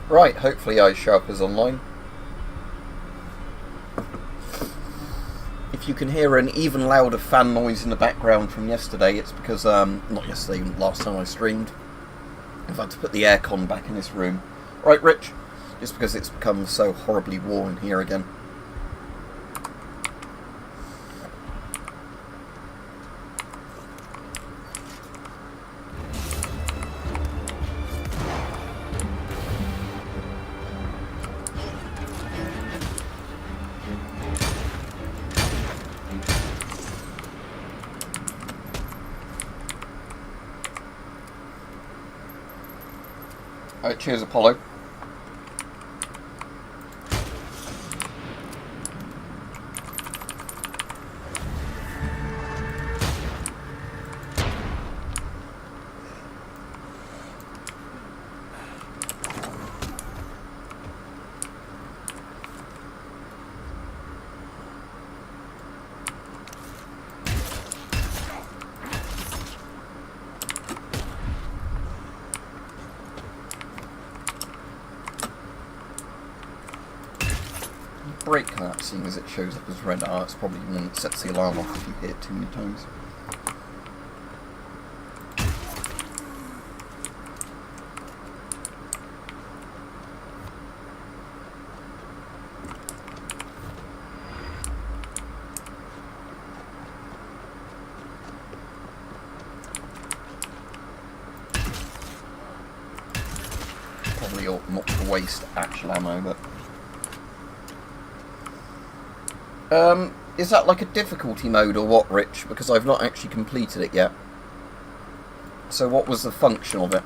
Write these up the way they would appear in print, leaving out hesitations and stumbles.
Right, hopefully iSharp is online. If you can hear an even louder fan noise in the background from yesterday, it's because, not yesterday, last time I streamed, I've had to put the aircon back in this room. Right, Rich? Just because it's become so horribly warm in here again. Alright, cheers, Apollo. Break that, seeing as it shows up as red. It's probably when it sets the alarm off if you hit it too many times. Probably ought not to waste actual ammo, but... is that like a difficulty mode or what, Rich? Because I've not actually completed it yet. So what was the function of it?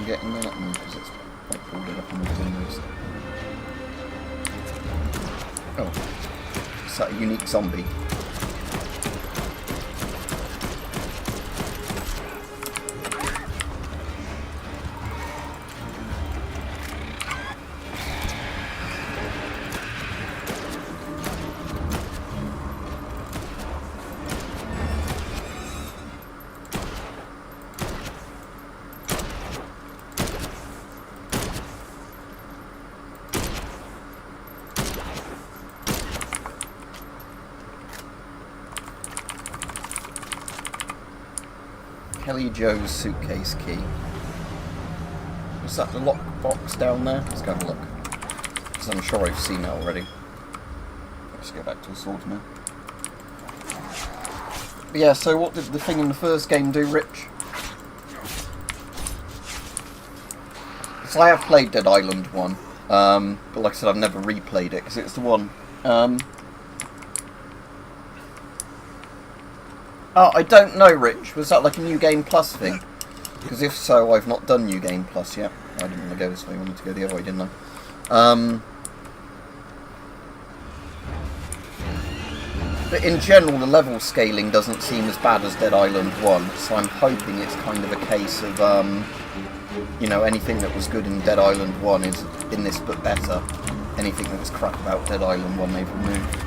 Getting that because it's like folded up on the windows. Oh, is that a unique zombie? Kelly Joe's suitcase key. Was that the lock box down there? Let's go have a look. Because I'm sure I've seen it already. Let's go back to the sword now. But yeah, so what did the thing in the first game do, Rich? So I have played Dead Island 1. But like I said, I've never replayed it because it's the one. Oh, I don't know, Rich. Was that like a New Game Plus thing? Because if so, I've not done New Game Plus yet. I didn't want to go this way, I wanted to go the other way, didn't I? But in general, the level scaling doesn't seem as bad as Dead Island 1, so I'm hoping it's kind of a case of, you know, anything that was good in Dead Island 1 is in this but better. Anything that was crap about Dead Island 1 they've removed.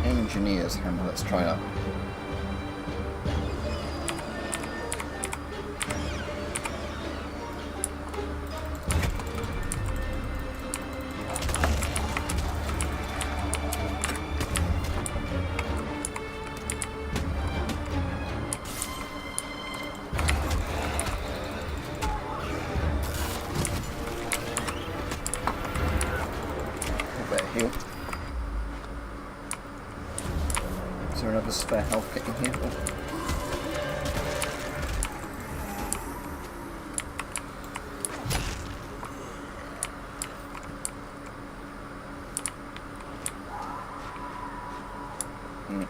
Engineer's hammer, let's try that. heal. Is there another spare health kit in here? Oh.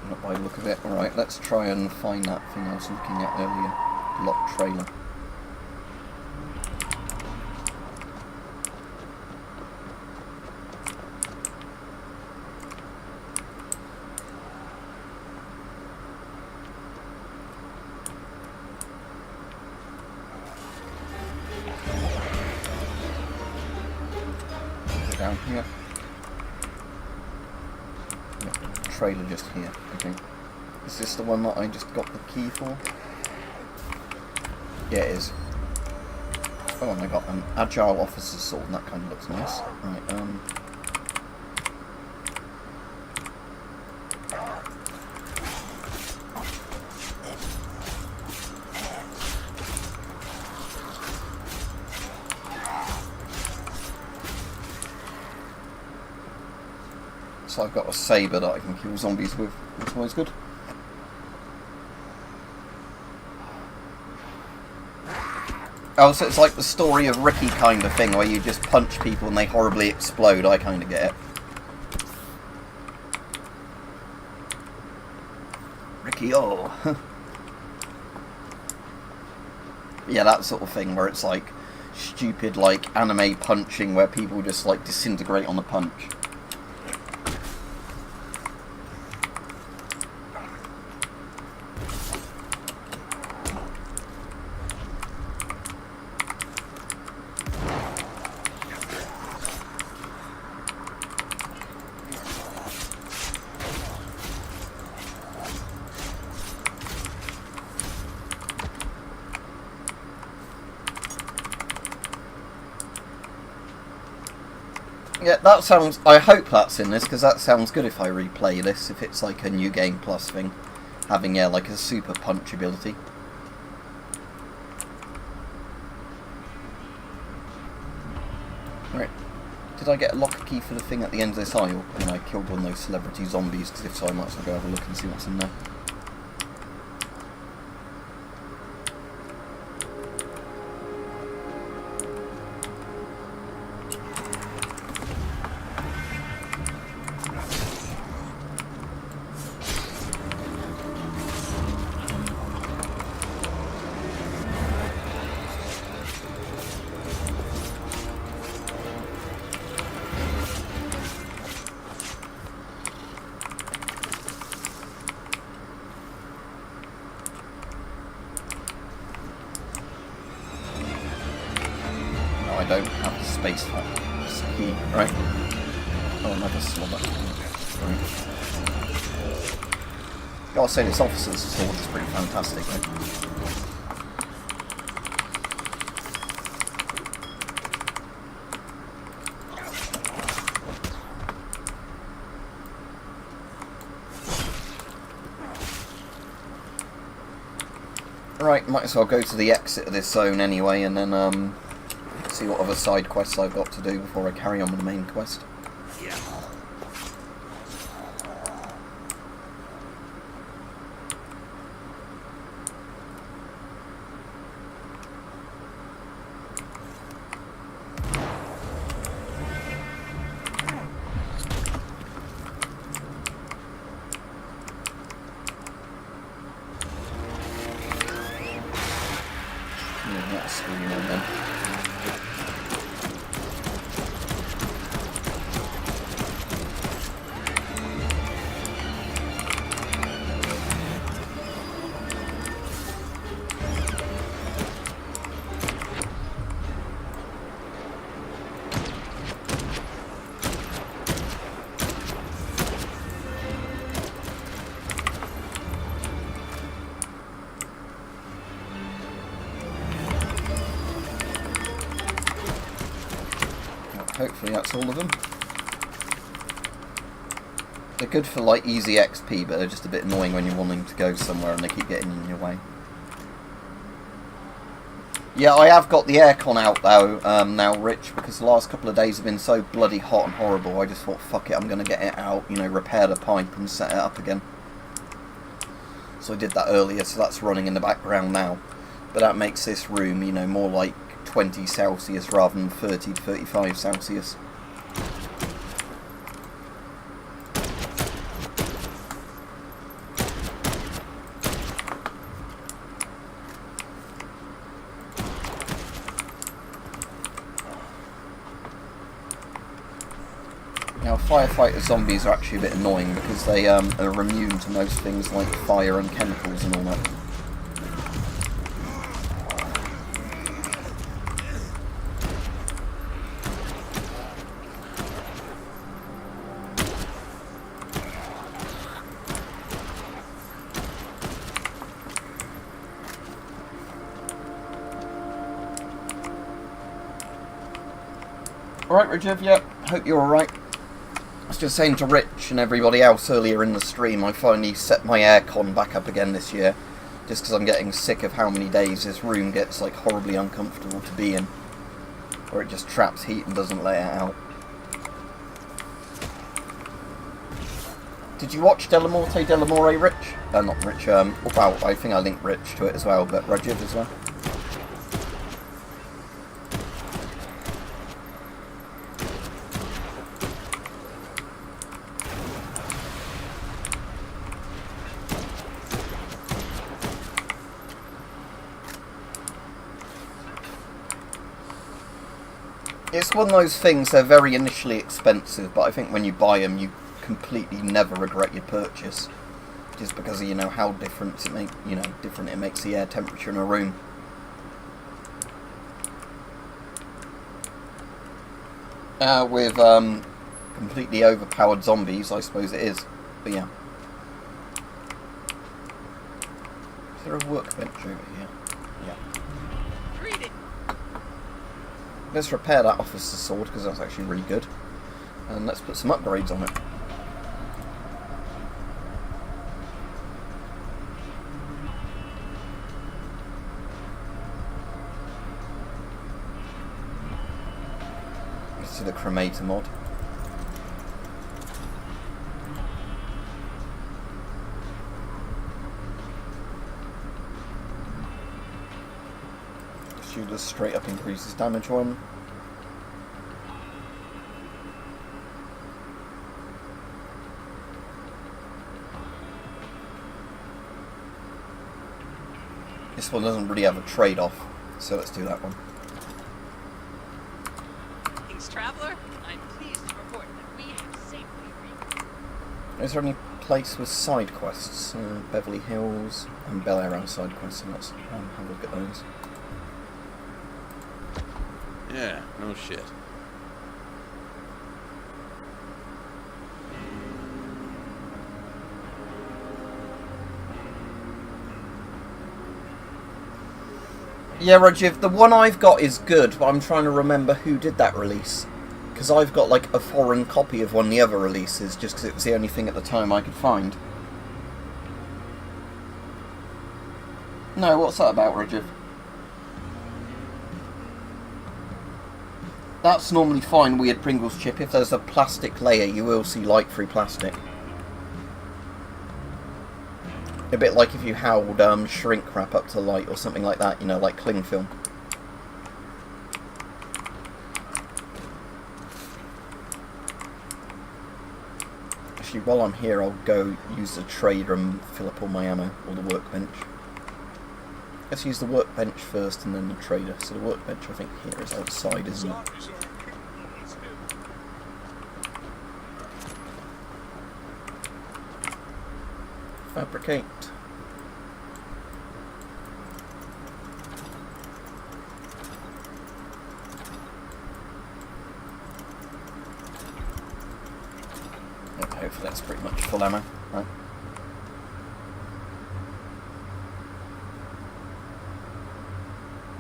Not by the look of it. Alright, let's try and find that thing I was looking at earlier. Locked trailer. Down here. Trailer just here, okay. Is this the one that I just got the key for? Yeah, it is. Oh, and I got an agile officer's sword, and that kind of looks nice. Right, so I've got a saber that I can kill zombies with. That's always good. Oh, so it's like the story of Ricky kind of thing, where you just punch people and they horribly explode. I kind of get it. Ricky, oh. Yeah, that sort of thing, where it's like stupid, like, anime punching, where people just, like, disintegrate on the punch. Yeah, that sounds... I hope that's in this, because that sounds good if I replay this, if it's like a New Game Plus thing. Having, yeah, like a super punch ability. Right. Did I get a locker key for the thing at the end of this aisle when I killed one of those celebrity zombies? Because if so, I might as well go have a look and see what's in there. I don't have the space for this key, right? Oh, another slobber. Right. Gotta say, this officer's sword is pretty fantastic, Right, might as well go to the exit of this zone anyway, and then, see what other side quests I've got to do before I carry on with the main quest. Yeah. That's screen on then. Hopefully that's all of them. They're good for like easy XP, but they're just a bit annoying when you're wanting to go somewhere and they keep getting in your way. Yeah, I have got the aircon out though now, Rich, because the last couple of days have been so bloody hot and horrible. I just thought, fuck it, I'm going to get it out, you know, repair the pipe and set it up again. So I did that earlier, so that's running in the background now. But that makes this room, you know, more like 20 Celsius rather than 30 to 35 Celsius. Now, firefighter zombies are actually a bit annoying because they are immune to most things like fire and chemicals and all that. Alright, Rajiv, yep, hope you're alright. I was just saying to Rich and everybody else earlier in the stream, I finally set my aircon back up again this year, just because I'm getting sick of how many days this room gets like horribly uncomfortable to be in, where it just traps heat and doesn't let it out. Did you watch Delamorte Delamore, Rich? Not Rich, well, I think I linked Rich to it as well, but Rajiv as well. It's one of those things, they're very initially expensive, but I think when you buy them, you completely never regret your purchase. Just because of, you know, how different it makes the air temperature in a room. With completely overpowered zombies, I suppose it is. But yeah. Is there a workbench over here? Yeah. Let's repair that officer's sword, because that's actually really good. And let's put some upgrades on it. Let's do the cremator mod. Just straight up increases damage one. This one doesn't really have a trade-off, so let's do that one. Greetings, traveler. I'm pleased to report that we have safely reached. Is there any place with side quests? Beverly Hills and Bel Air are side quests, so let's have a look at those. Yeah, no shit. Yeah, Rajiv, the one I've got is good, but I'm trying to remember who did that release. Because I've got like a foreign copy of one of the other releases, just because it was the only thing at the time I could find. No, what's that about, Rajiv? That's normally fine, weird Pringles chip. If there's a plastic layer, you will see light through plastic. A bit like if you held shrink wrap up to light or something like that, you know, like cling film. Actually, while I'm here, I'll go use the trader and fill up all my ammo, or the workbench. Let's use the workbench first and then the trader. So the workbench, I think, here is outside, isn't it? Fabricate. Okay, hopefully that's pretty much full ammo. Right.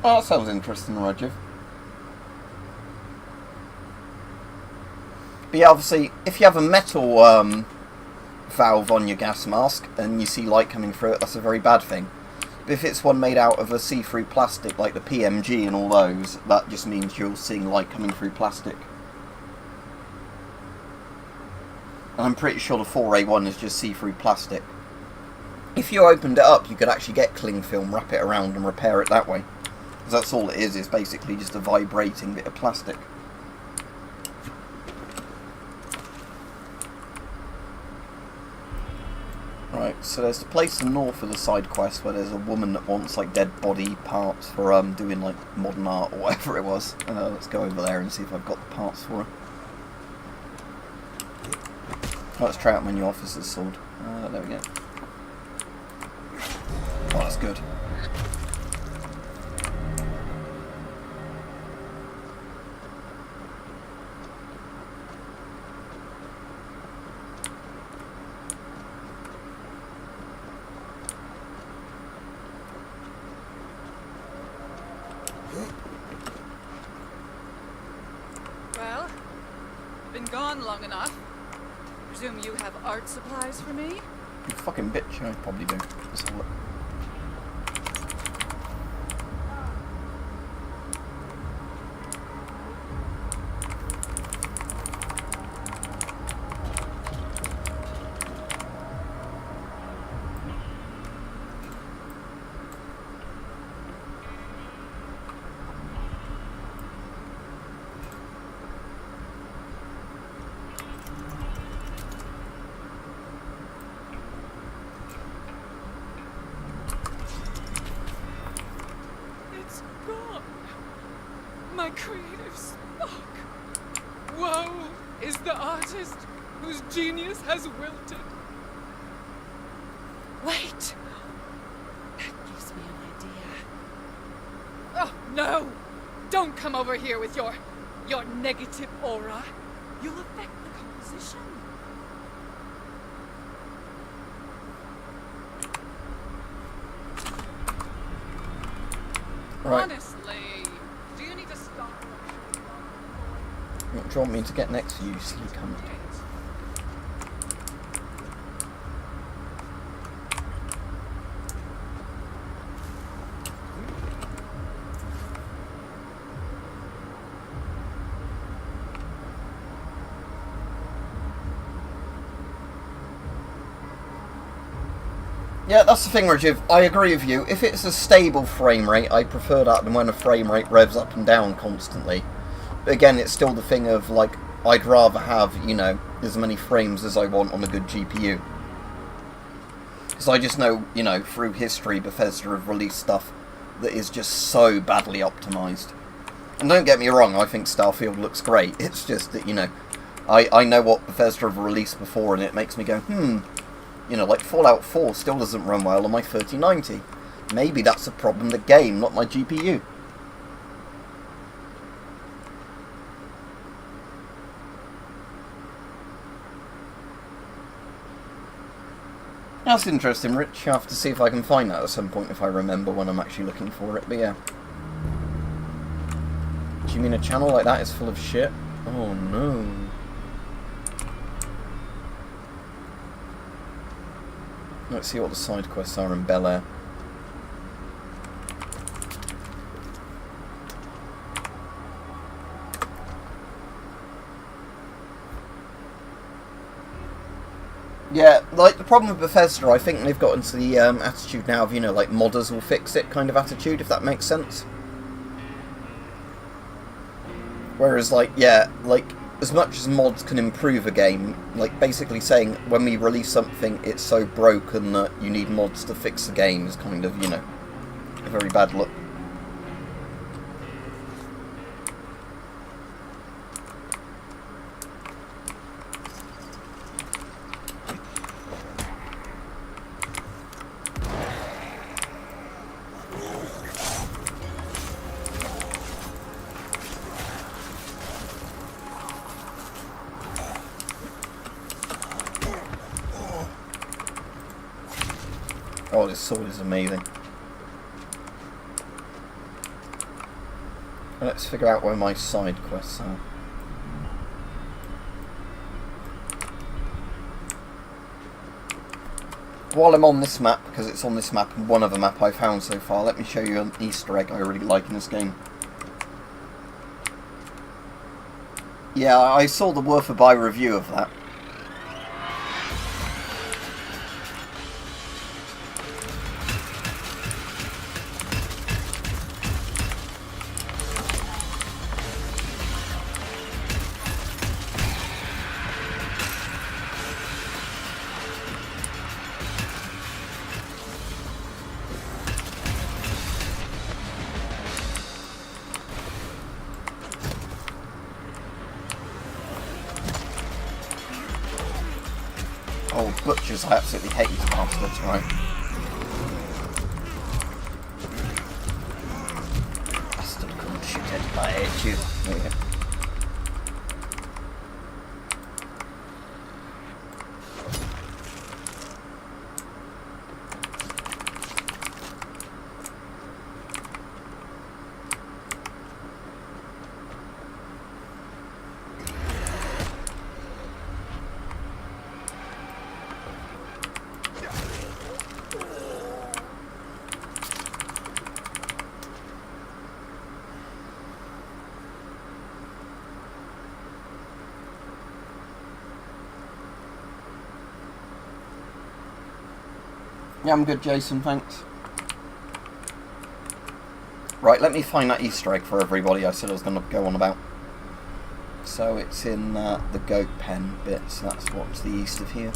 Oh, that sounds interesting, Rajiv. But yeah, obviously, if you have a metal valve on your gas mask and you see light coming through it, that's a very bad thing. If it's one made out of a see-through plastic like the PMG and all those, that just means you're seeing light coming through plastic. And I'm pretty sure the 4A1 is just see-through plastic. If you opened it up, you could actually get cling film, wrap it around and repair it that way. Because that's all it is basically just a vibrating bit of plastic. Right, so there's the place north of the side quest where there's a woman that wants like dead body parts for doing like modern art or whatever it was. Let's go over there and see if I've got the parts for her. Let's try out my new officer's sword. There we go. Oh, that's good. Well, been gone long enough. Presume you have art supplies for me? You fucking bitch, I probably do. Let's have a look. My creative spark. Woe is the artist whose genius has wilted. Wait. That gives me an idea. Oh, no! Don't come over here with your negative aura. You'll affect the composition. Right. Honestly, do you need to stop? What do you want me to get next to you, silly cunt? Yeah, that's the thing, Rajiv. I agree with you. If it's a stable frame rate, I prefer that than when a frame rate revs up and down constantly. But again, it's still the thing of, like, I'd rather have, you know, as many frames as I want on a good GPU. Because I just know, you know, through history, Bethesda have released stuff that is just so badly optimised. And don't get me wrong, I think Starfield looks great. It's just that, you know, I know what Bethesda have released before, and it makes me go, you know, like Fallout 4 still doesn't run well on my 3090. Maybe that's a problem, the game, not my GPU. That's interesting, Rich. I'll have to see if I can find that at some point if I remember when I'm actually looking for it, but yeah. Do you mean a channel like that is full of shit? Oh no. Let's see what the side quests are in Bel Air. Yeah, like, the problem with Bethesda, I think they've got into the attitude now of, you know, like, modders will fix it kind of attitude, if that makes sense. Whereas, like, yeah, like, as much as mods can improve a game, like, basically saying, when we release something, it's so broken that you need mods to fix the game is kind of, you know, a very bad look. Oh, this sword is amazing. Let's figure out where my side quests are. while I'm on this map, because it's on this map and one other map I found so far, let me show you an Easter egg I really like in this game. Yeah, I saw the worth a buy review of that. Oh, butchers, I absolutely hate these bastards, right? Bastard couldn't shoot it, I hate you. There you go. Yeah, I'm good, Jason, thanks. Right, let me find that Easter egg for everybody I said I was going to go on about. So it's in the goat pen bit, so that's what's the east of here.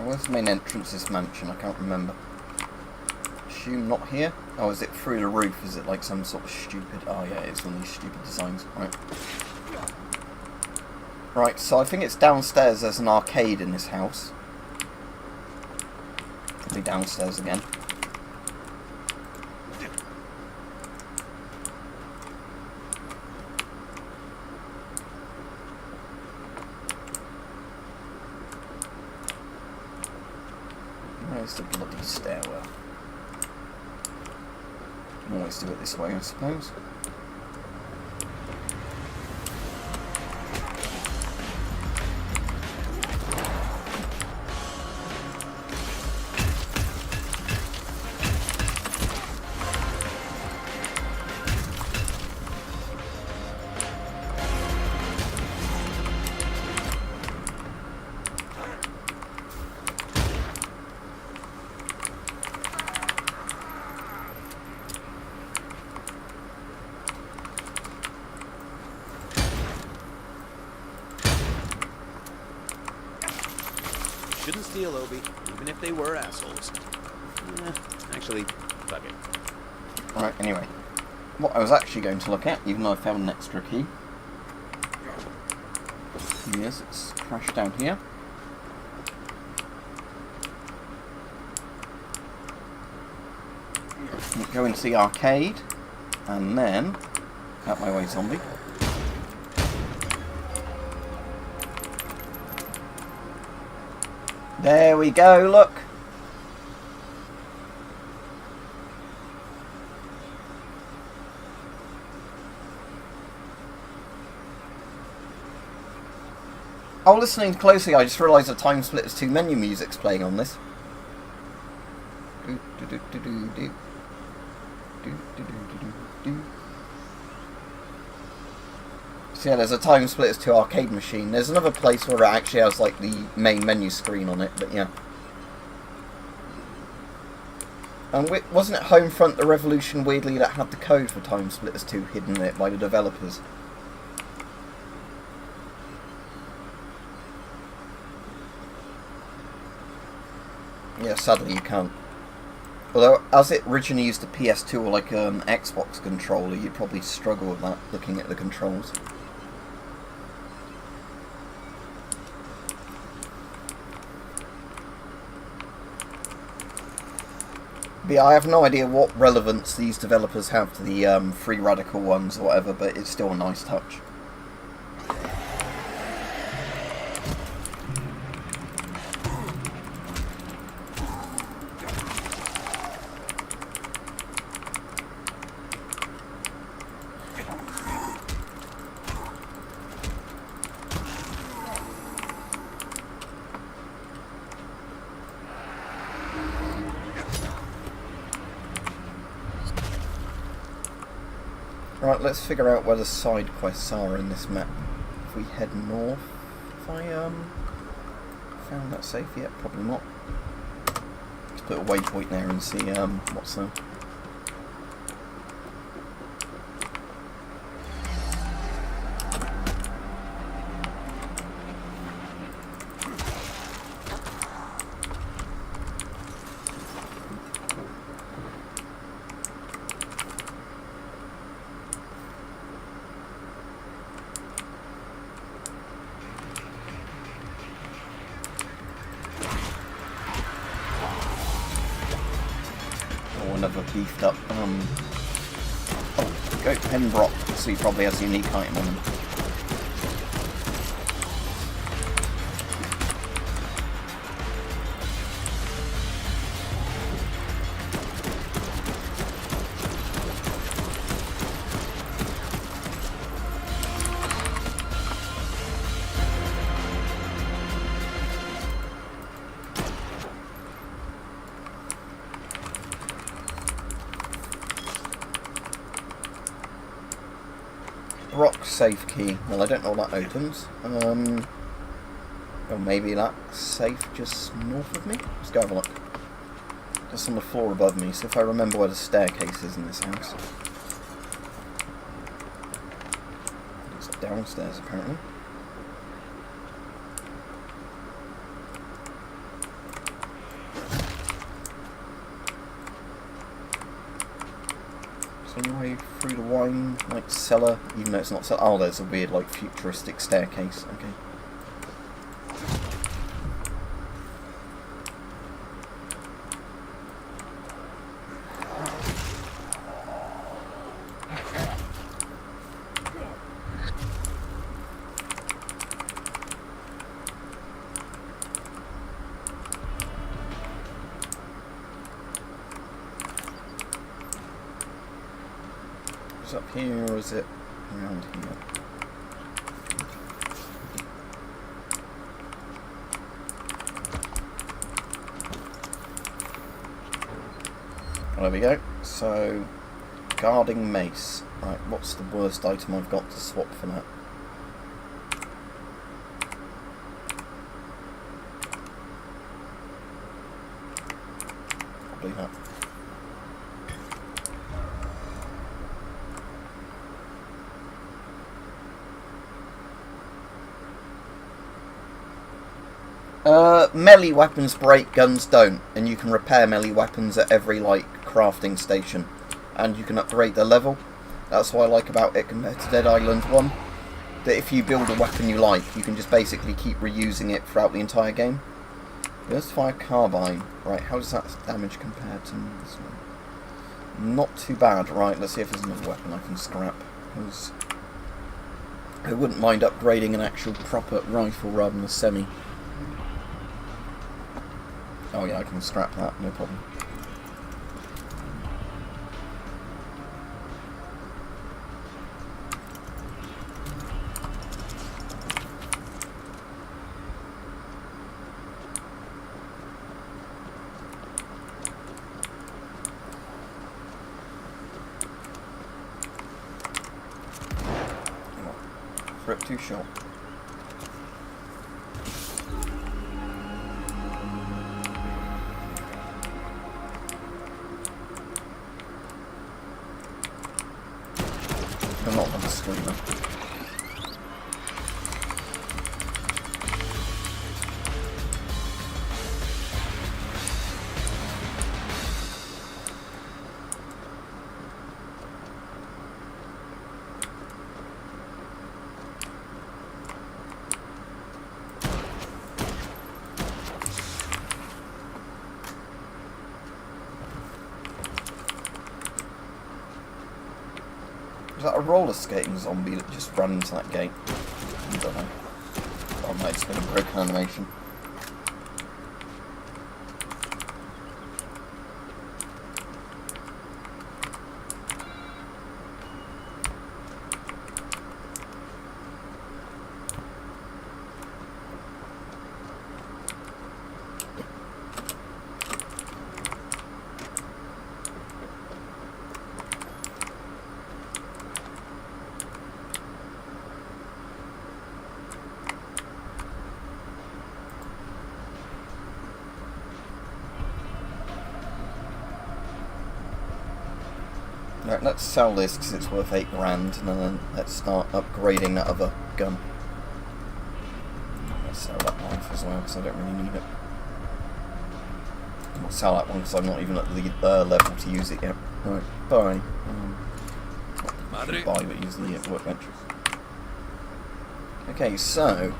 Where's the main entrance to this mansion? I can't remember. Assume not here? Oh, is it through the roof? Is it like some sort of stupid... Oh yeah, it's one of these stupid designs. Right. Right, so I think it's downstairs. There's an arcade in this house. Probably downstairs again. Where's the bloody stairwell? Can always do it this way, I suppose. Shouldn't steal, Obi, even if they were assholes. Actually, fuck it. Right, anyway. What I was actually going to look at, even though I found an extra key. Yes, it's crashed down here. Go into the arcade, and then... Out my way, zombie. There we go, look. Oh, listening closely, I just realised the Time Splitters 2 menu music's playing on this. So yeah, there's a Time Splitters 2 arcade machine. There's another place where it actually has like the main menu screen on it, but yeah. And wasn't it Homefront the Revolution, weirdly, that had the code for Time Splitters 2 hidden in it by the developers? Yeah, sadly you can't. Although, as it originally used a PS2 or like an Xbox controller, you'd probably struggle with that, looking at the controls. But yeah, I have no idea what relevance these developers have to the free radical ones or whatever, but it's still a nice touch. Right, let's figure out where the side quests are in this map. If we head north, have I found that safe yet? Probably not. Let's put a waypoint there and see what's there. Another beefed up, oh, go Pembroke, so he probably has a unique item on him. Rock safe key. Well, I don't know what that opens. Or maybe that safe just north of me? Let's go have a look. Just on the floor above me, so if I remember where the staircase is in this house. It's downstairs, apparently. Way through the wine, like, cellar, even though it's not cellar. Oh, there's a weird, like, futuristic staircase. Okay. Up here, or is it around here? Well, there we go. So, guarding mace. Right, what's the worst item I've got to swap for that? Probably that. Melee weapons break, guns don't, and you can repair melee weapons at every, like, crafting station, and you can upgrade their level. That's what I like about it compared to Dead Island 1, that if you build a weapon you like, you can just basically keep reusing it throughout the entire game. Burst fire carbine. Right, how does that damage compare to this one? Not too bad. Right, let's see if there's another weapon I can scrap, because I wouldn't mind upgrading an actual proper rifle rather than a semi. Oh yeah, I can scrap that, no problem. Rip too short. I'm not on the screamer. Is that a roller skating zombie that just ran into that gate? I don't know. Oh no, it's been a broken animation. Right, let's sell this because it's worth $8 grand, and then let's start upgrading that other gun. Let's sell that knife as well because I don't really need it. I'll sell that one because I'm not even at the level to use it yet. Right, bye. Buy but use the workbench. Okay, so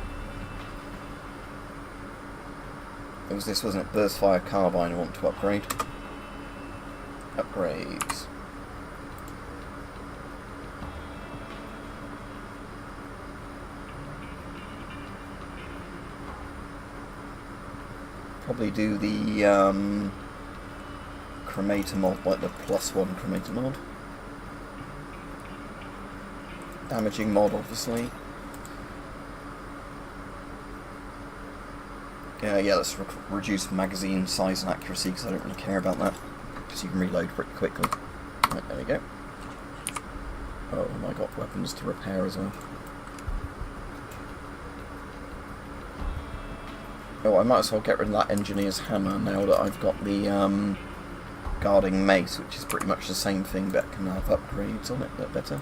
it was this, wasn't it? Burst fire carbine I want to upgrade. Upgrades. Probably do the cremator mod, like the +1 cremator mod. Damaging mod, obviously. Yeah, let's reduce magazine size and accuracy because I don't really care about that. Because you can reload pretty quickly. Right, there we go. Oh, and I got weapons to repair as well. Oh, I might as well get rid of that engineer's hammer now that I've got the guarding mace, which is pretty much the same thing but can have upgrades on it a bit better.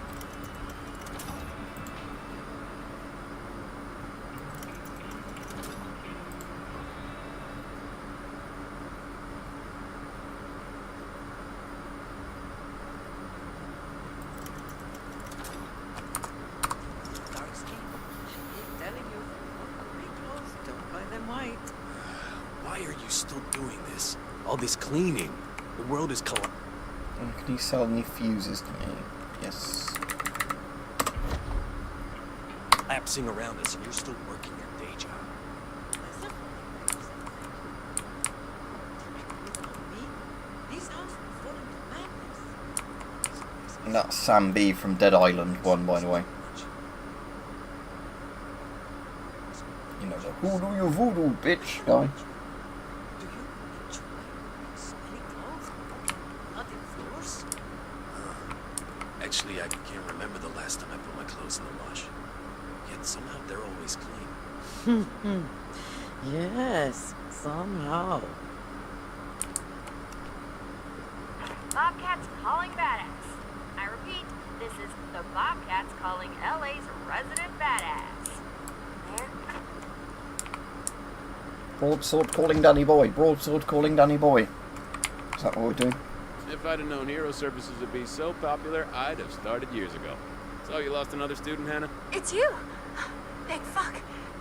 Why are you still doing this? All this cleaning. The world is collapsing. Can you sell any fuses to me? Yes. Collapsing around us, and you're still working your day job. And that's Sam B from Dead Island 1, by the way. You know, the who do you voodoo, bitch guy. Actually, I can't remember the last time I put my clothes in the wash. Yet somehow they're always clean. Yes, somehow. Bobcats calling badass. I repeat, this is the Bobcats calling LA's resident badass. There. Broadsword calling Danny Boy. Broadsword calling Danny Boy. Is that what we're doing? If I'd have known hero services would be so popular, I'd have started years ago. So you lost another student, Hannah? It's you! Big fuck.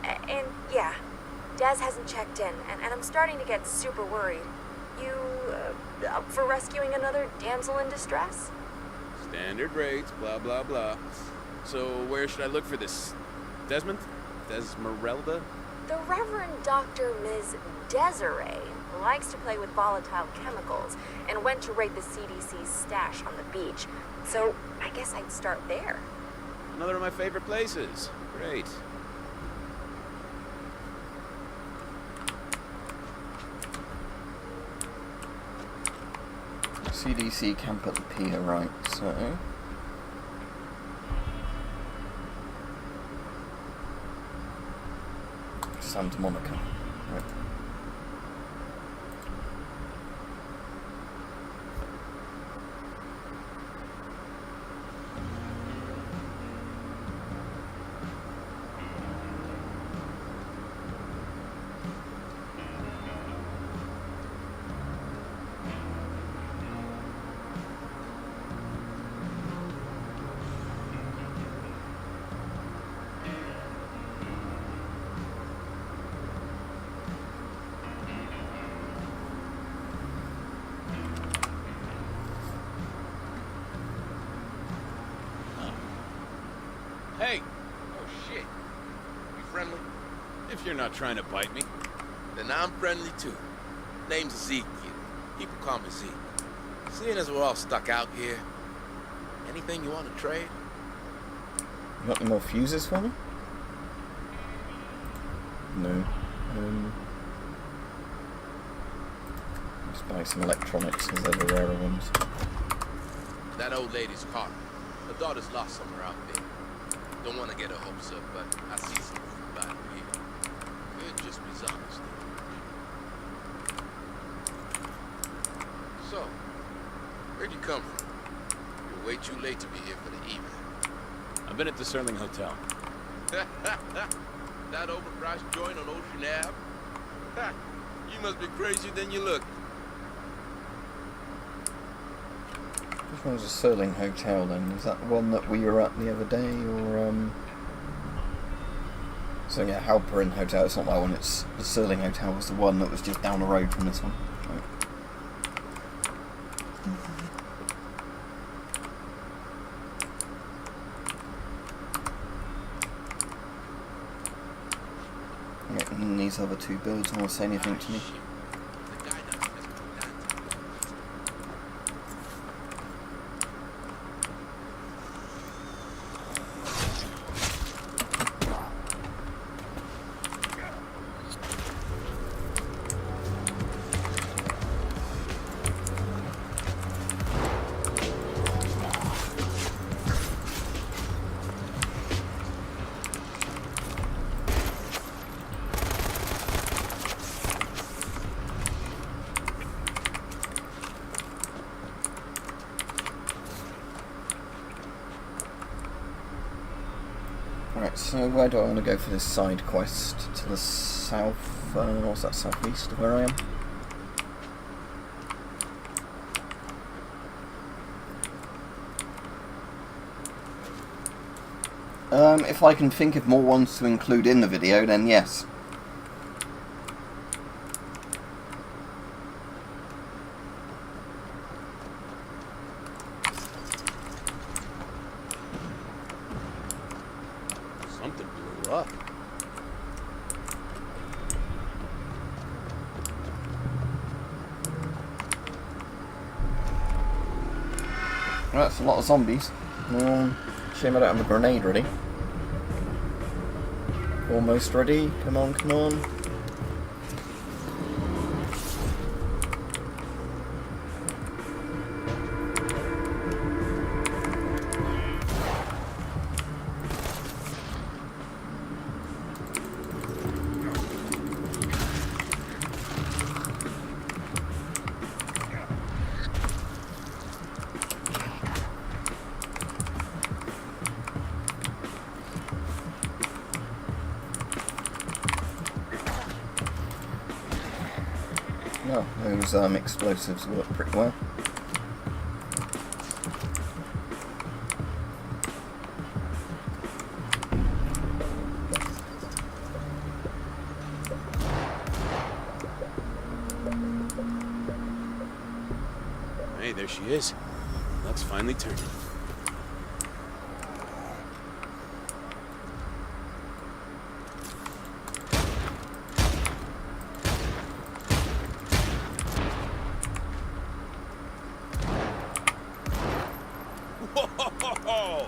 And yeah, Daz hasn't checked in, and I'm starting to get super worried. You up for rescuing another damsel in distress? Standard rates, blah, blah, blah. So where should I look for this? Desmond? Desmeralda? The Reverend Dr. Ms. Desiree likes to play with volatile chemicals and went to raid the CDC's stash on the beach. So I guess I'd start there. Another of my favorite places. Great. CDC camp at the pier, right, so... Santa Monica, right. not trying to bite me. Then I'm friendly too. Name's Zeke. People call me Zeke. Seeing as we're all stuck out here, anything you want to trade? You got any more fuses for me? No. Let's buy some electronics because they're the rarer ones. That old lady's car. Her daughter's lost somewhere out there. Don't want to get her hopes up, but I see some fruit by here. Could just be zombies. So, where'd you come from? You're way too late to be here for the evening. I've been at the Sterling Hotel. That overpriced joint on Ocean Ave? Ha, you must be crazier than you look. Which one was the Sterling Hotel then? Is that the one that we were at the other day, or So yeah, Halperin Hotel, it's not that one, it's the Sterling Hotel was the one that was just down the road from this one. Right. Yeah, and these other two birds don't want to say anything to me. Right, so where do I want to go for this side quest? To the south, what's that, southeast of where I am? If I can think of more ones to include in the video, then yes. Something blew up. Well, that's a lot of zombies. Shame I don't have a grenade ready. Almost ready. Come on, come on. No, those explosives work pretty well. Hey, there she is. Luck's finally turned. Whoa!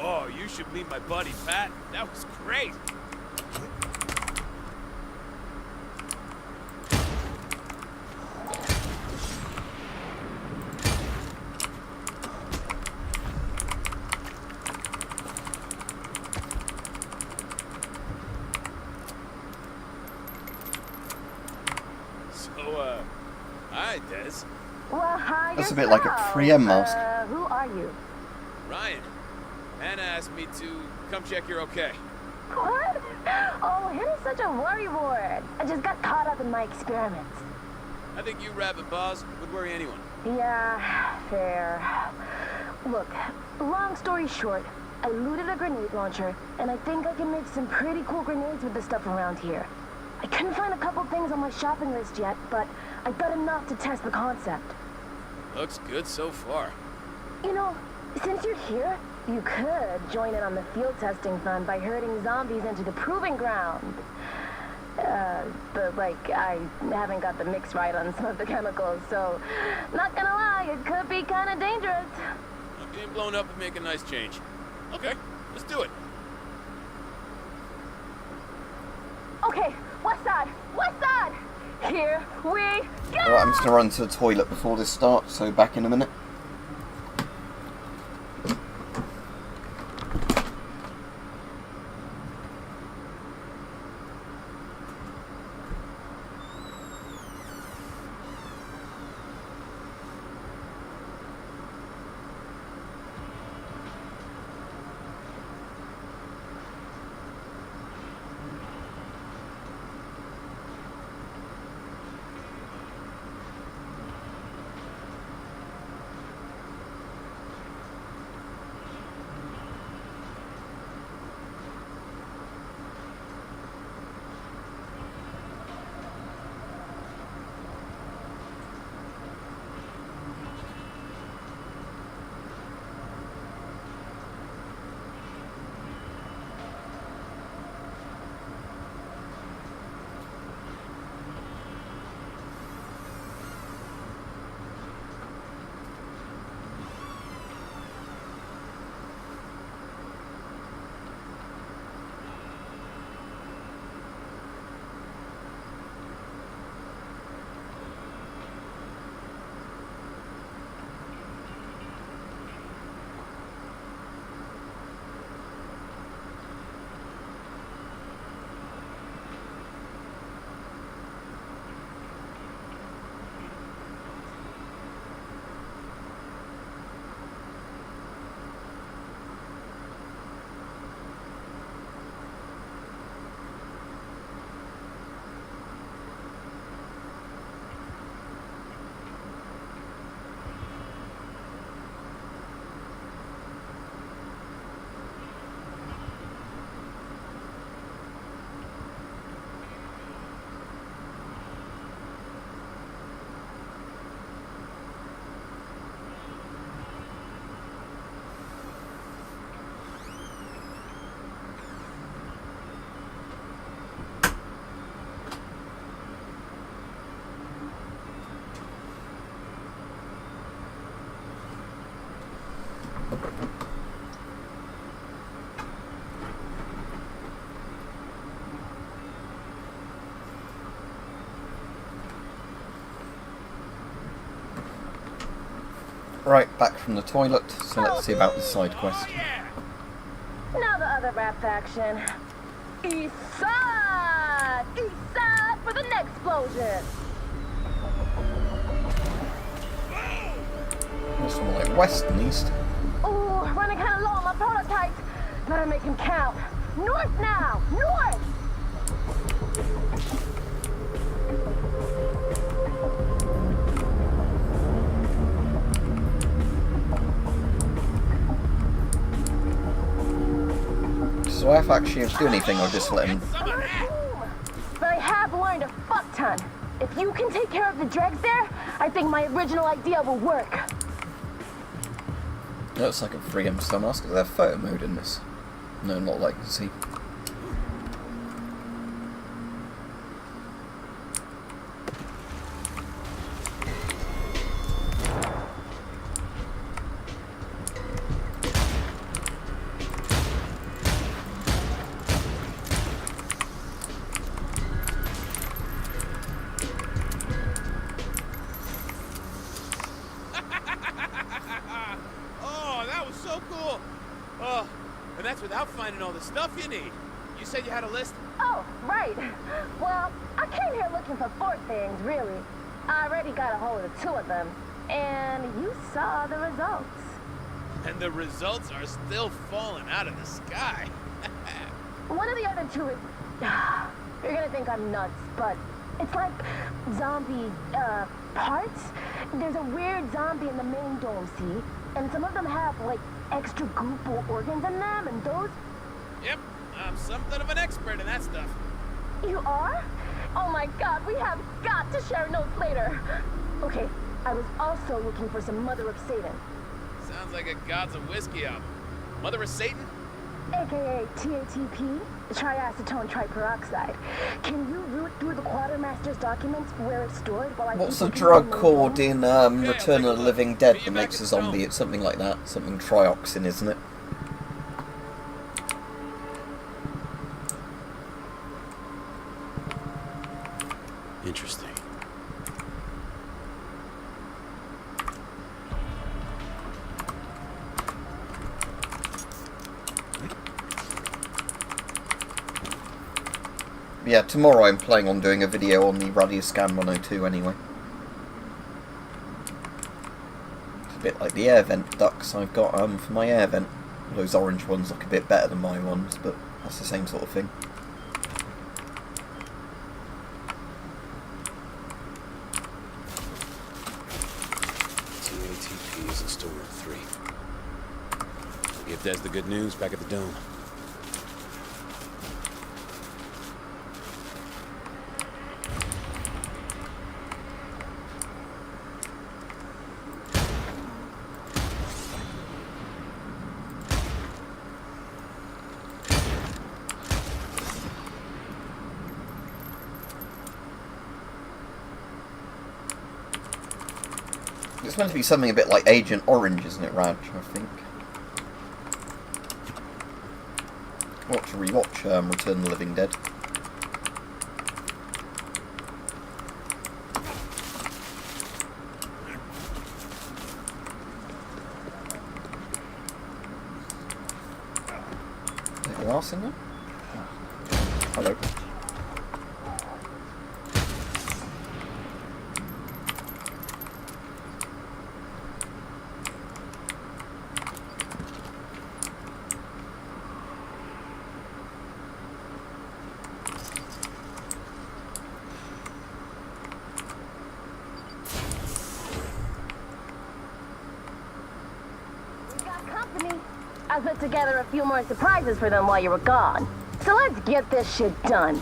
Oh, you should meet my buddy Pat. That was great. So, hi, Des. Well, hi. That's a bit like a 3M mask. Who are you? Ryan. Hannah asked me to come check you're okay. What? Oh, Hannah's such a worrywart. I just got caught up in my experiments. I think you rabbit balls would worry anyone. Yeah, fair. Look, long story short, I looted a grenade launcher, and I think I can make some pretty cool grenades with the stuff around here. I couldn't find a couple things on my shopping list yet, but I got enough to test the concept. Looks good so far. You know, since you're here, you could join in on the field testing fun by herding zombies into the proving ground. But, like, I haven't got the mix right on some of the chemicals, so not gonna lie, it could be kind of dangerous. Being blown up would make a nice change. Okay, let's do it. Okay, west side, west side! Here we go! Alright, I'm just gonna run to the toilet before this starts, so back in a minute. Right, back from the toilet, so let's see about the side quest. Now the other rap faction. East side! East side for the next explosion! This one like west and east. Ooh, running kind of low on my prototypes. Better make him count. North now! North! So if I actually have to do anything, I'll just let him. But I have learned a fuck ton. If you can take care of the dregs there, I think my original idea will work. Looks like a 3M Sun Mask. Is there photo mode in this? No, not latency. Oh, that was so cool. Oh, and that's without finding all the stuff you need. You said you had a list? Oh, right. Well, I came here looking for 4 things, really. I already got a hold of 2 of them, and you saw the results. And the results are still falling out of the sky. One of the other 2 is... You're gonna think I'm nuts, but it's like zombie, parts. There's a weird zombie in the main dome, see? And some of them have, like, extra goop or organs in them, and those... Yep, I'm something of an expert in that stuff. You are? Oh my god, we have got to share notes later. Okay, I was also looking for some Mother of Satan. Sounds like a Gods of Whiskey album. Mother of Satan? aka TATP, triacetone triperoxide. Can you root through the Quartermaster's documents for where it's stored while I What's keep the looking drug in the called room? in Return of the Living Dead that makes a zombie? It's something like that. Something trioxin, isn't it? Interesting. Yeah, tomorrow I'm planning on doing a video on the Radioscan 102 anyway. It's a bit like the air vent ducts I've got for my air vent. Those orange ones look a bit better than my ones, but that's the same sort of thing. TATP is in storeroom 3. Give Des the good news back at the dome. It's meant to be something a bit like Agent Orange, isn't it, Raj? I think. I'll have to rewatch Return of the Living Dead. Is there glass in there? Oh. Hello. I put together a few more surprises for them while you were gone. So let's get this shit done.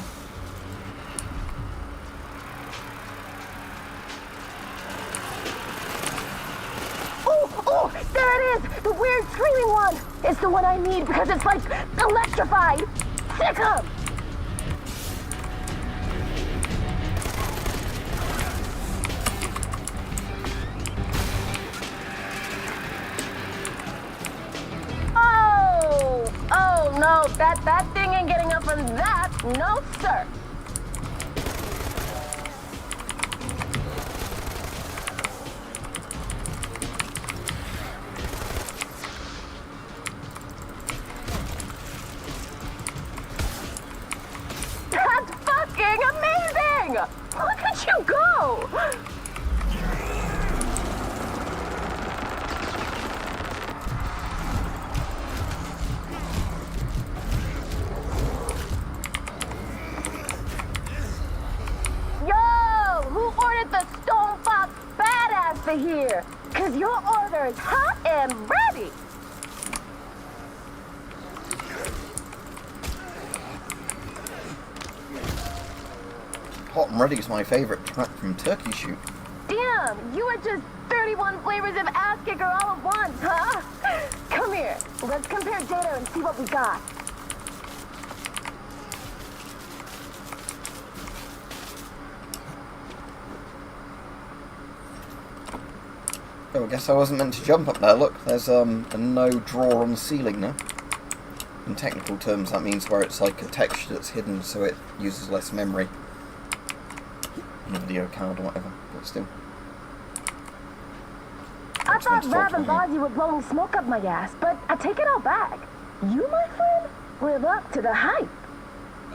Oh, there it is! The weird screaming one! It's the one I need because it's like electrified! Sick 'em! Oh no, that thing ain't getting up on that. No, sir. That's fucking amazing! Look at you go! Here, cause your order is hot and ready. Hot and Ready is my favourite track from Turkey Shoot. Damn, you are just 31 flavors of ass kicker all at once, huh? Come here, let's compare data and see what we got. Oh, I guess I wasn't meant to jump up there. Look, there's a no drawer on the ceiling now. In technical terms, that means where it's like a texture that's hidden, so it uses less memory in a video card or whatever. But still. I thought Rav and Bozzy were blowing smoke up my ass, but I take it all back. You, my friend, live up to the hype.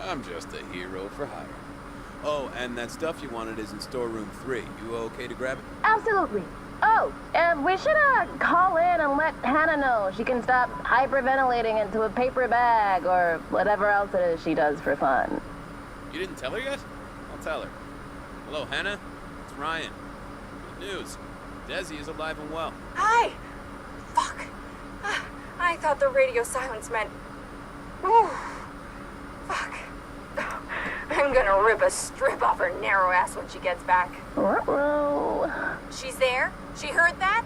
I'm just a hero for hire. Oh, and that stuff you wanted is in storeroom 3. You okay to grab it? Absolutely. Oh, we should call in and let Hannah know she can stop hyperventilating into a paper bag or whatever else it is she does for fun. You didn't tell her yet? I'll tell her. Hello, Hannah. It's Ryan. Good news. Desi is alive and well. Hi! Fuck. I thought the radio silence meant... Ooh. Fuck. I'm gonna rip a strip off her narrow ass when she gets back. Uh-oh. She's there? She heard that?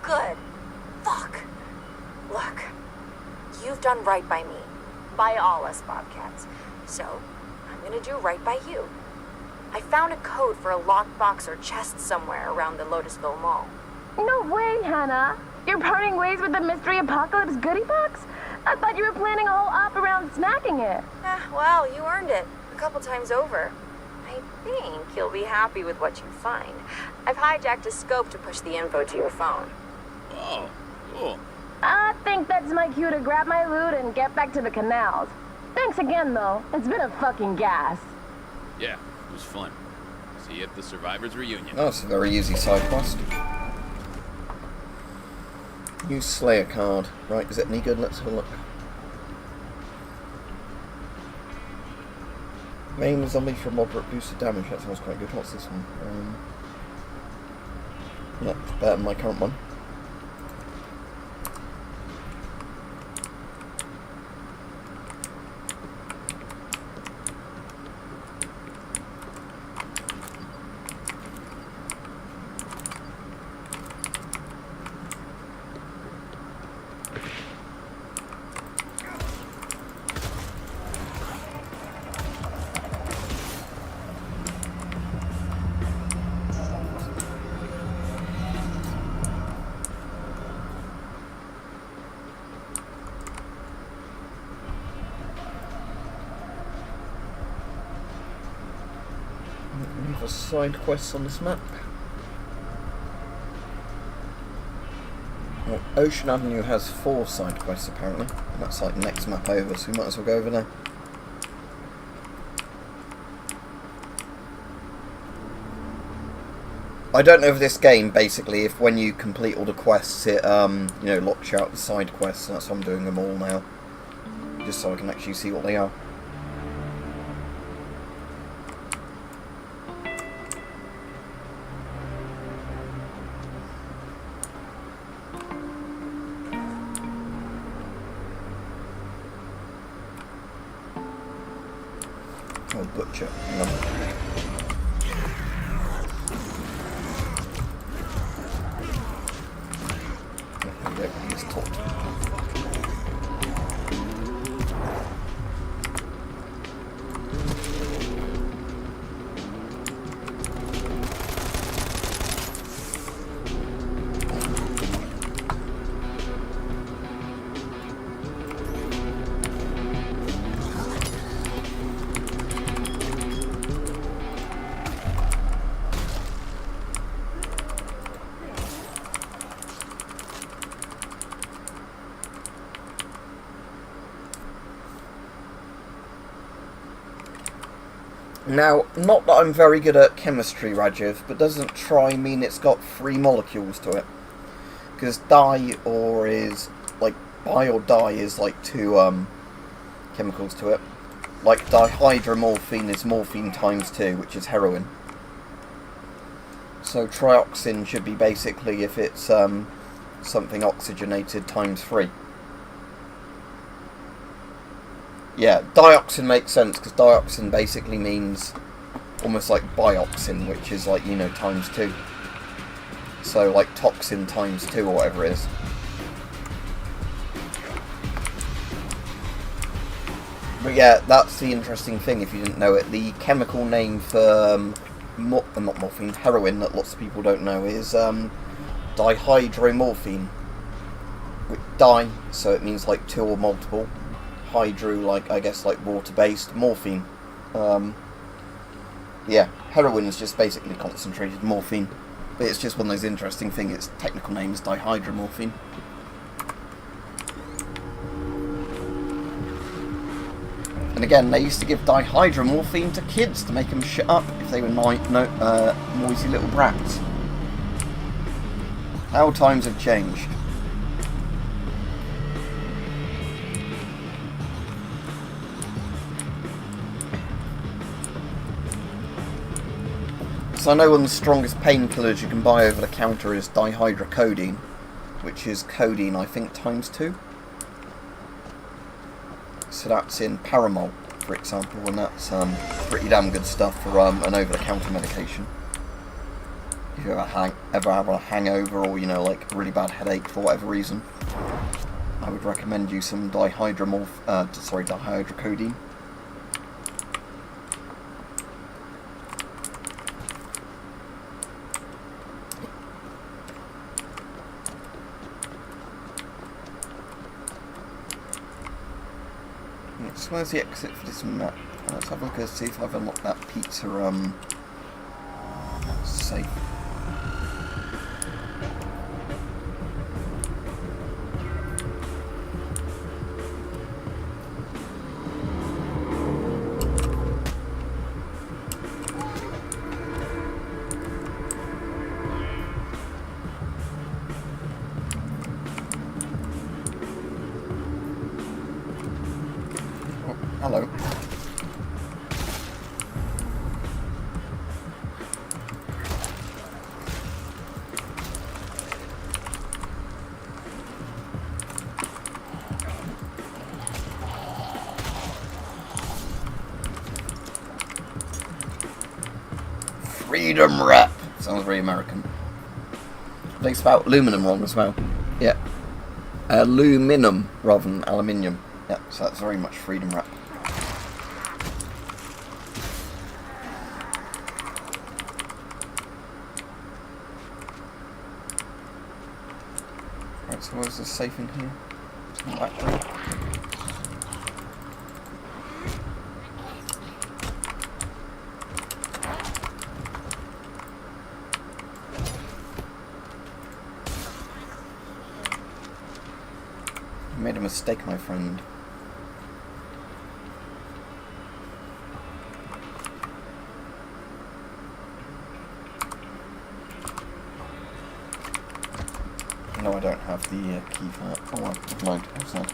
Good. Fuck. Look. you've done right by me. By all us Bobcats. So, I'm gonna do right by you. I found a code for a locked box or chest somewhere around the Lotusville Mall. No way, Hannah. You're parting ways with the Mystery Apocalypse goodie box? I thought you were planning a whole op around snacking it. Well, you earned it. A couple times over. I think you'll be happy with what you find. I've hijacked a scope to push the info to your phone. Oh, cool. I think that's my cue to grab my loot and get back to the canals. Thanks again, though. It's been a fucking gas. Yeah, it was fun. See you at the Survivors Reunion. Oh, it's a very easy side quest. New Slayer card. Right, is it any good? Let's have a look. Main zombie for moderate boosted damage. That sounds quite good. What's this one? Yeah, it's better than my current one. Any other side quests on this map? Well, Ocean Avenue has 4 side quests apparently, and that's like the next map over, so we might as well go over there. I don't know if this game, basically, if when you complete all the quests, it, you know, locks you out the side quests, and that's why I'm doing them all now. Just so I can actually see what they are. Oh, butcher. No. There we go, he's taught. Now, not that I'm very good at chemistry, Rajiv, but doesn't try mean it's got 3 molecules to it? Because di or is, like, bi or di is like 2 chemicals to it. Like dihydromorphine is morphine times 2, which is heroin. So trioxin should be basically, if it's something oxygenated, times 3. Yeah, dioxin makes sense, because dioxin basically means almost like bioxin, which is like, you know, times 2. So, like, toxin times 2, or whatever it is. But yeah, that's the interesting thing, if you didn't know it. The chemical name for, not morphine, heroin, that lots of people don't know, is dihydromorphine. With di, so it means like 2 or multiple. Hydro, like, I guess, like water-based. Morphine. Yeah, heroin is just basically concentrated morphine. But it's just one of those interesting things. Its technical name is dihydromorphine. And again, they used to give dihydromorphine to kids to make them shut up if they were noisy little brats. How times have changed. So I know one of the strongest painkillers you can buy over the counter is dihydrocodeine, which is codeine, I think, times 2. So that's in Paramol, for example, and that's pretty damn good stuff for an over-the-counter medication. If you ever have a hangover or, you know, like a really bad headache for whatever reason. I would recommend you some dihydrocodeine. So where's the exit for this map? Let's have a look and see if I've unlocked that pizza safe. Hello. Freedom Rep. Sounds very American. They spelled aluminum wrong as well. Yeah. Aluminum rather than aluminium. Yeah, so that's very much Freedom Rep. Right, so where's the safe in here? It's not that way. You made a mistake, my friend. No, I don't have the key for that. Oh, well, never mind. What's that?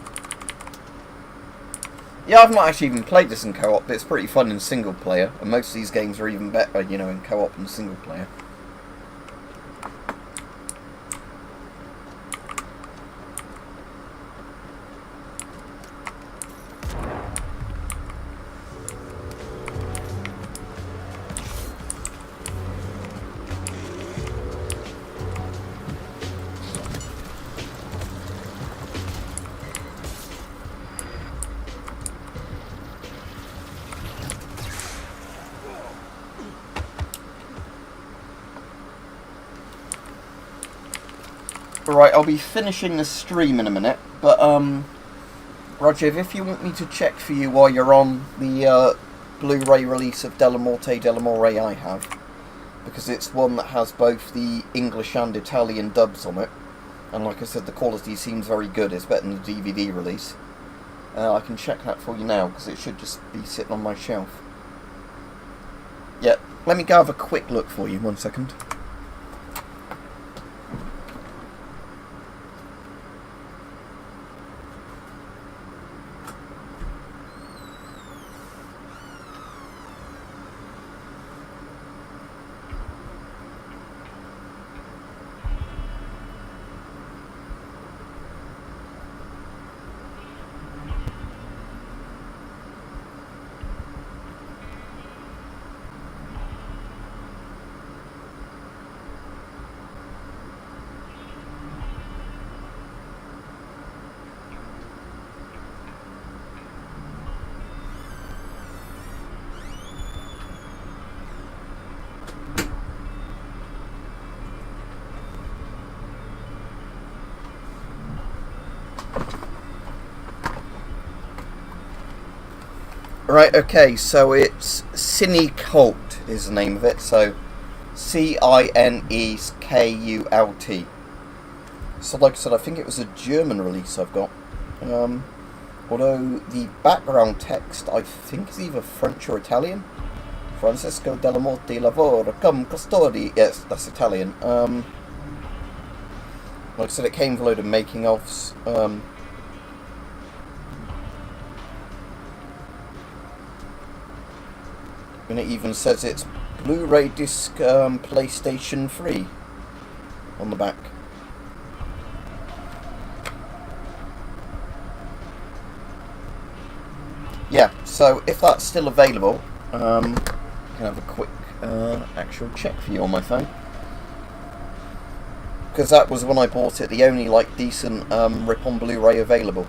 Yeah, I've not actually even played this in co-op, but it's pretty fun in single player, and most of these games are even better, you know, in co-op and single player. Right, I'll be finishing the stream in a minute, but Roger, if you want me to check for you while you're on the Blu-ray release of Delamore I have, because it's one that has both the English and Italian dubs on it, and like I said, the quality seems very good. It's better than the DVD release. I can check that for you now, because it should just be sitting on my shelf. Yeah, let me go have a quick look for you, 1 second. Right, okay, so it's Cinekult is the name of it, so Cinekult. So like I said, I think it was a German release I've got. Although the background text I think is either French or Italian. Francesco della Morte lavora come custodi. Yes, that's Italian. Like I said, it came with a load of making ofs. And it even says it's Blu-ray disc PlayStation 3 on the back. Yeah, so if that's still available, I can have a quick actual check for you on my phone. because that was when I bought it the only like decent rip on Blu-ray available.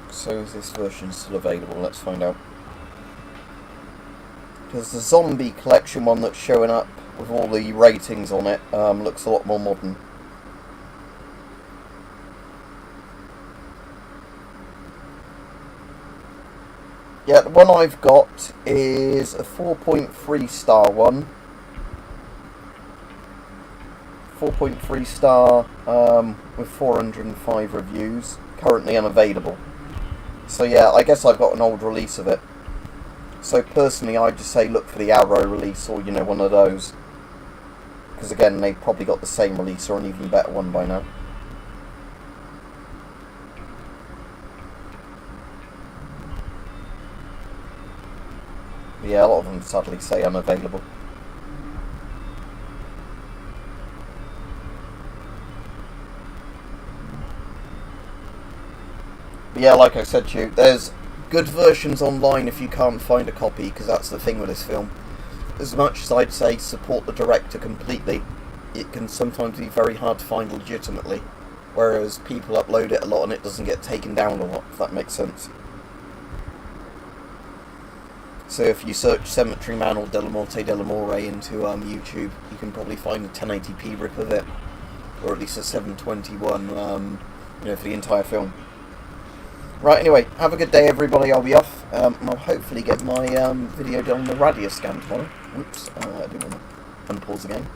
So is this version still available? Let's find out. Because the zombie collection one that's showing up with all the ratings on it looks a lot more modern. Yeah, the one I've got is a 4.3 star one. 4.3 star with 405 reviews. Currently unavailable. So yeah, I guess I've got an old release of it. So personally, I'd just say look for the Arrow release, or you know, one of those. Because again, they've probably got the same release or an even better one by now. But yeah, a lot of them sadly say unavailable. But yeah, like I said to you, there's good versions online if you can't find a copy, because that's the thing with this film. As much as I'd say support the director completely, it can sometimes be very hard to find legitimately, whereas people upload it a lot and it doesn't get taken down a lot, if that makes sense. So if you search Cemetery Man or Della Morte Della More into YouTube, you can probably find a 1080p rip of it, or at least a 721, you know, for the entire film. Right, anyway, have a good day everybody, I'll be off, and I'll hopefully get my video done on the radius scan tomorrow. Whoops, I do want to unpause again.